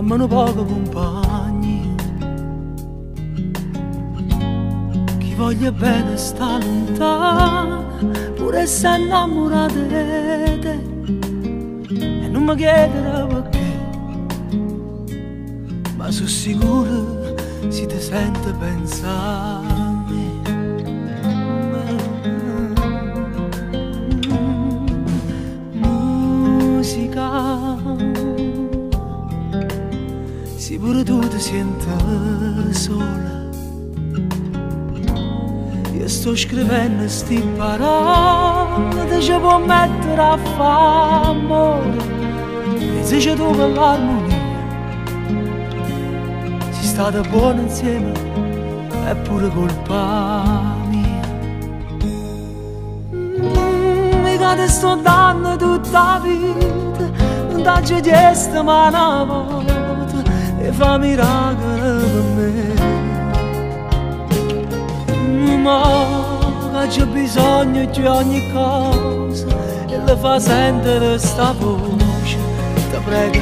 mammano poco compagni. Chi voglia bene sta lontano, pure se è innamorato di te, e non mi chiedere perché, ma sono sicuro si ti sente pensare a me. Musica, sì, pure tu ti senti sola. Io sto scrivendo sti parole, ci può mettere a fare amore, e se c'è tu per l'armonia, si state buoni insieme, è pure colpa mia. Mica ti sto dando tutta la vita, non t'ho chiesto mai una volta, e fa miracoli per me. Ma c'è bisogno di ogni cosa, e le fa sentire sta voce, ti prego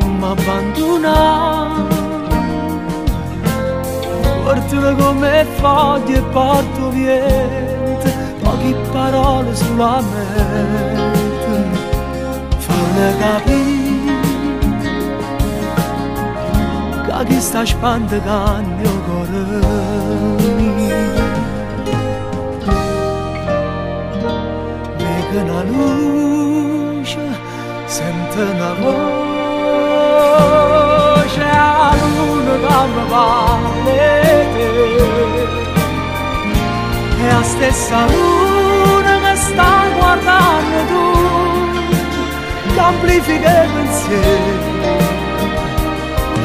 non mi abbandonare. Portalo come foglie e porto vento, poche parole sulla mente, fanno capire che chi sta spandegando il mio cuore. Una luce, sente una voce, la luna che mi parla te, è la stessa luna che sta guardando tu, che amplifica il pensiero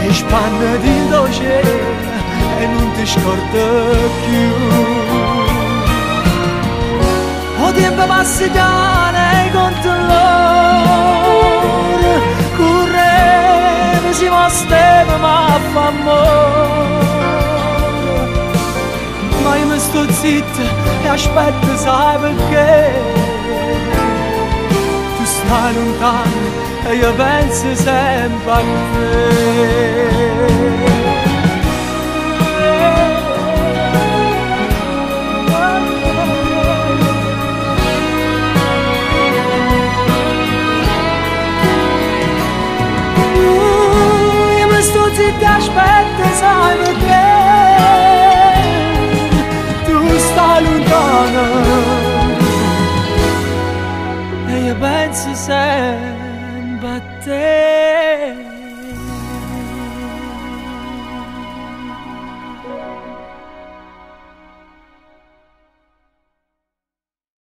e spanne di dolce e non ti scorda più. O tempo passa già nei conti loro, correva, si mostava, ma fa amore. Ma io mi sto zitta e aspetto, sai perché? Tu stai lontano e io penso sempre a te. Ti aspetta, sai perché? Tu stai lontana e io penso sempre a te.